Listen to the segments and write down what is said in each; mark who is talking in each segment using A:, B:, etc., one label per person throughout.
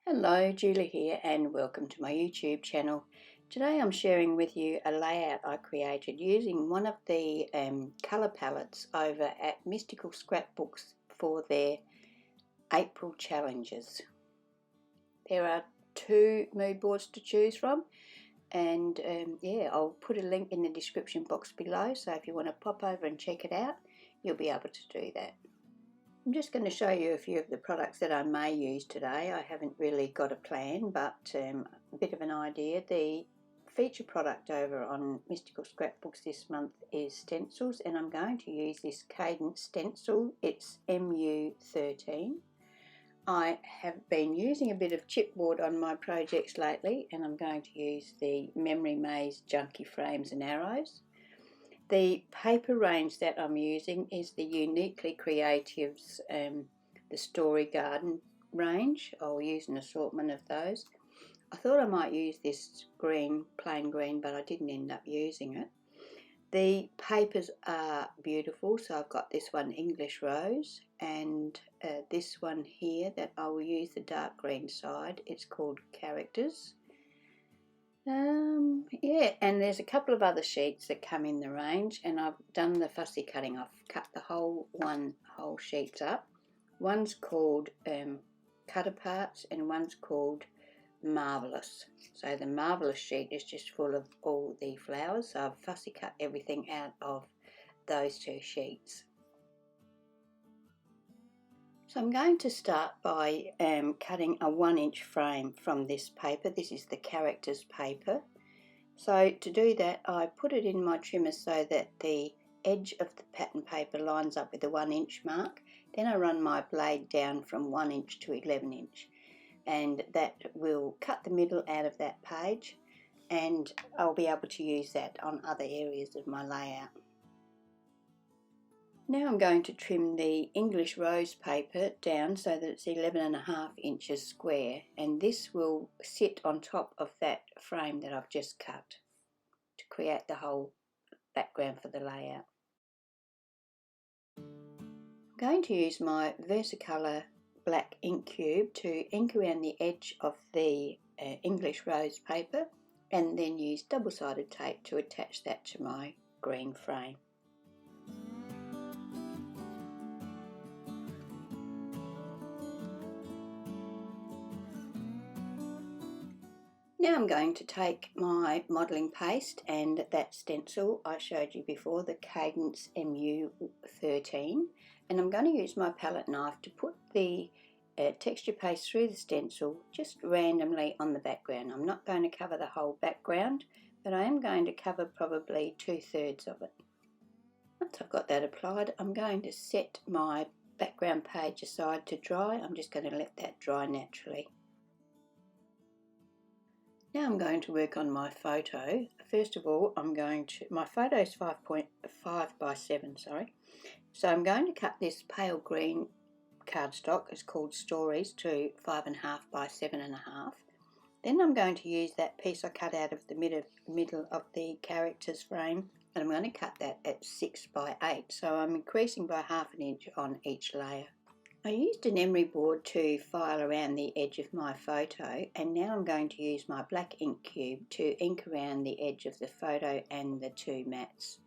A: Hello, Julie here and welcome to my YouTube channel. Today I'm sharing with you a layout I created using one of the colour palettes over at Mystical Scrapbooks for their April challenges. There are two mood boards to choose from and yeah, I'll put a link in the description box below, so if you want to pop over and check it out, you'll be able to do that. I'm just going to show you a few of the products that I may use today. I haven't really got a plan, but a bit of an idea. The feature product over on Mystical Scrapbooks this month is stencils, and I'm going to use this Cadence stencil. It's MU13. I have been using a bit of chipboard on my projects lately, and I'm going to use the Memory Maze Junky frames and arrows. The paper range that I'm using is the Uniquely Creatives, the Story Garden range. I'll use an assortment of those. I thought I might use this green, plain green, but I didn't end up using it. The papers are beautiful, so I've got this one English Rose, and this one here that I will use the dark green side. It's called Characters. Yeah, and there's a couple of other sheets that come in the range, and I've done the fussy cutting. I've cut the whole sheets up. One's called Cut Aparts and one's called Marvellous. So the Marvellous sheet is just full of all the flowers, so I've fussy cut everything out of those two sheets. So I'm going to start by cutting a 1-inch frame from this paper. This is the Characters paper. So to do that, I put it in my trimmer so that the edge of the pattern paper lines up with the 1-inch mark. Then I run my blade down from 1-inch to 11-inch, and that will cut the middle out of that page, and I'll be able to use that on other areas of my layout. Now I'm going to trim the English Rose paper down so that it's 11.5 inches square, and this will sit on top of that frame that I've just cut to create the whole background for the layout. I'm going to use my Versacolor black ink cube to ink around the edge of the English Rose paper, and then use double-sided tape to attach that to my green frame. Now I'm going to take my modelling paste and that stencil I showed you before, the Cadence MU13, and I'm going to use my palette knife to put the texture paste through the stencil just randomly on the background. I'm not going to cover the whole background, but I am going to cover probably 2/3 of it. Once I've got that applied, I'm going to set my background page aside to dry. I'm just going to let that dry naturally. Now I'm going to work on my photo. First of all, my photo is 5.5 by 7, sorry. So I'm going to cut this pale green cardstock, it's called Stories, to 5.5 by 7.5. Then I'm going to use that piece I cut out of the middle of the Characters frame, and I'm going to cut that at 6 by 8. So I'm increasing by 1/2 inch on each layer. I used an emery board to file around the edge of my photo, and now I'm going to use my black ink cube to ink around the edge of the photo and the two mats.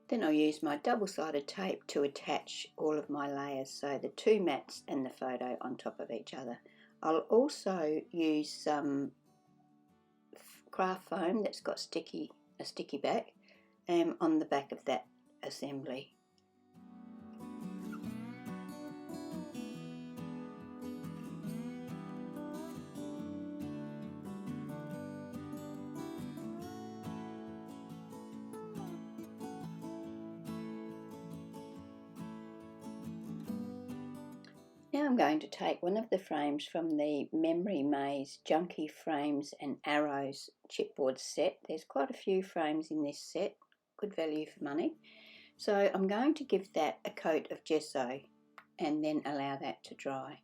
A: Then I'll use my double-sided tape to attach all of my layers, so the two mats and the photo on top of each other. I'll also use some craft foam that's got a sticky back on the back of that assembly. Now I'm going to take one of the frames from the Memory Maze Junky Frames and Arrows chipboard set. There's quite a few frames in this set, good value for money. So I'm going to give that a coat of gesso and then allow that to dry.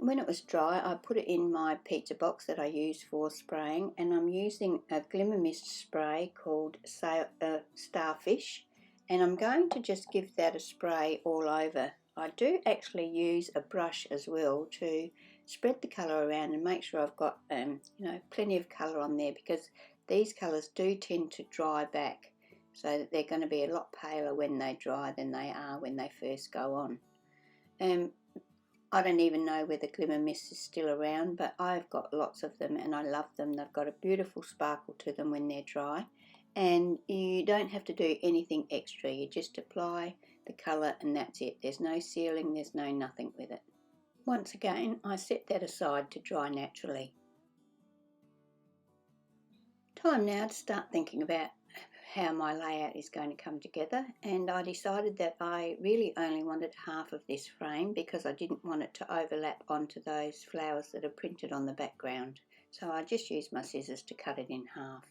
A: when it was dry, I put it in my pizza box that I use for spraying, and I'm using a glimmer mist spray called Starfish, and I'm going to just give that a spray all over. I do actually use a brush as well to spread the colour around and make sure I've got plenty of colour on there, because these colours do tend to dry back, so that they're going to be a lot paler when they dry than they are when they first go on. I don't even know whether glimmer mist is still around, but I've got lots of them and I love them. They've got a beautiful sparkle to them when they're dry, and you don't have to do anything extra. You just apply the colour and that's it. There's no sealing, there's no nothing with it. Once again, I set that aside to dry naturally. Time now to start thinking about how my layout is going to come together, and I decided that I really only wanted half of this frame because I didn't want it to overlap onto those flowers that are printed on the background, so I just used my scissors to cut it in half.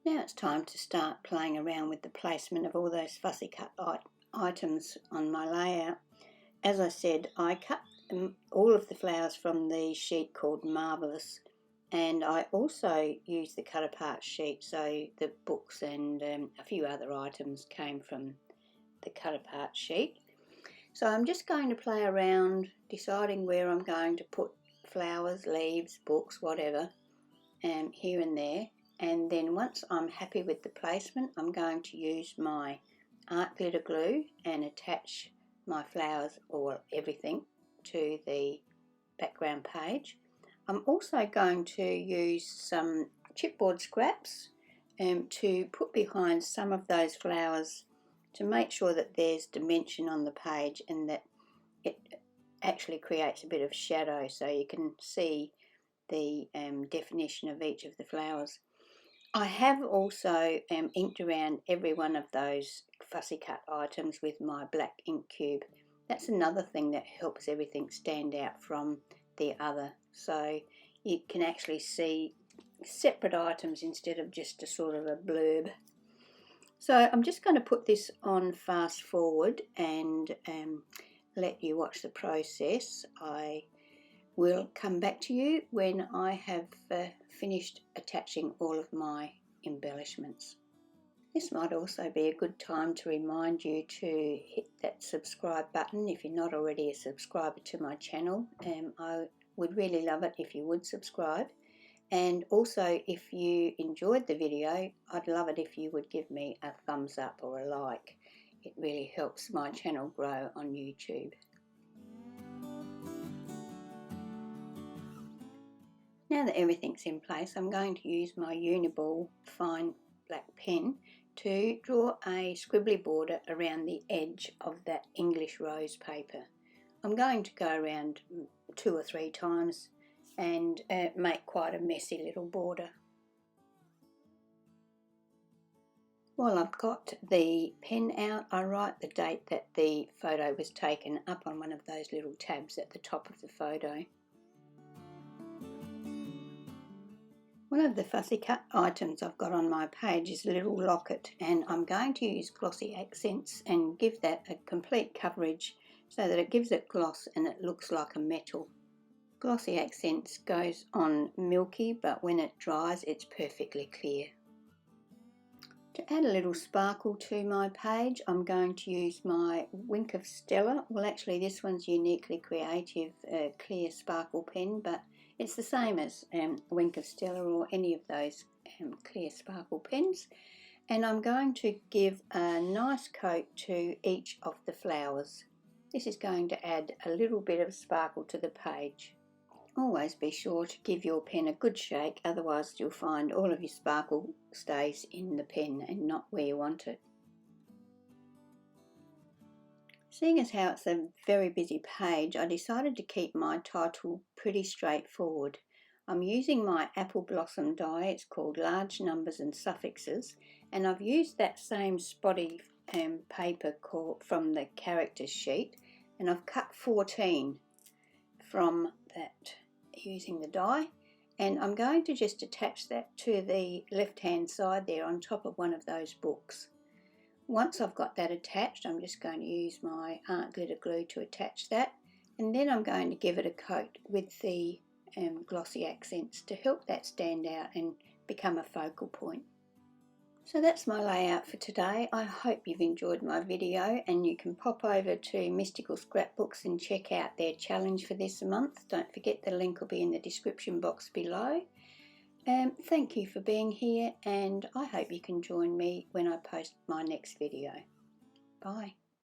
A: Now it's time to start playing around with the placement of all those fussy cut items on my layout. As I said, I cut all of the flowers from the sheet called Marvellous, and I also used the cut apart sheet, so the books and a few other items came from the cut apart sheet. So I'm just going to play around deciding where I'm going to put flowers, leaves, books, whatever, here and there, and then once I'm happy with the placement, I'm going to use my art glitter glue and attach my flowers or everything to the background page. I'm also going to use some chipboard scraps to put behind some of those flowers to make sure that there's dimension on the page and that it actually creates a bit of shadow so you can see the definition of each of the flowers. I have also inked around every one of those fussy cut items with my black ink cube. That's another thing that helps everything stand out from the other, so you can actually see separate items instead of just a sort of a blurb. So I'm just going to put this on fast forward and let you watch the process. I will come back to you when I have finished attaching all of my embellishments. This might also be a good time to remind you to hit that subscribe button if you're not already a subscriber to my channel. I would really love it if you would subscribe, and also if you enjoyed the video, I'd love it if you would give me a thumbs up or a like. It really helps my channel grow on YouTube. Now that everything's in place, I'm going to use my Uniball fine black pen to draw a scribbly border around the edge of that English rose paper. I'm going to go around 2 or 3 times and make quite a messy little border. While I've got the pen out, I write the date that the photo was taken up on one of those little tabs at the top of the photo. One of the fussy cut items I've got on my page is a little locket, and I'm going to use glossy accents and give that a complete coverage so that it gives it gloss and it looks like a metal. Glossy accents goes on milky, but when it dries it's perfectly clear. To add a little sparkle to my page, I'm going to use my Wink of Stella. Well, actually this one's Uniquely Creative clear sparkle pen, but it's the same as Wink of Stella or any of those clear sparkle pens. And I'm going to give a nice coat to each of the flowers. This is going to add a little bit of sparkle to the page. Always be sure to give your pen a good shake, otherwise you'll find all of your sparkle stays in the pen and not where you want it. Seeing as how it's a very busy page, I decided to keep my title pretty straightforward. I'm using my apple blossom die, it's called Large Numbers and Suffixes, and I've used that same spotty paper from the characters sheet, and I've cut 14 from that using the die, and I'm going to just attach that to the left hand side there on top of one of those books. Once I've got that attached, I'm just going to use my art glitter glue to attach that, And then I'm going to give it a coat with the glossy accents to help that stand out and become a focal point. So that's my layout for today. I hope you've enjoyed my video, and you can pop over to Mystical Scrapbooks and check out their challenge for this month. Don't forget the link will be in the description box below. Thank you for being here, and I hope you can join me when I post my next video. Bye.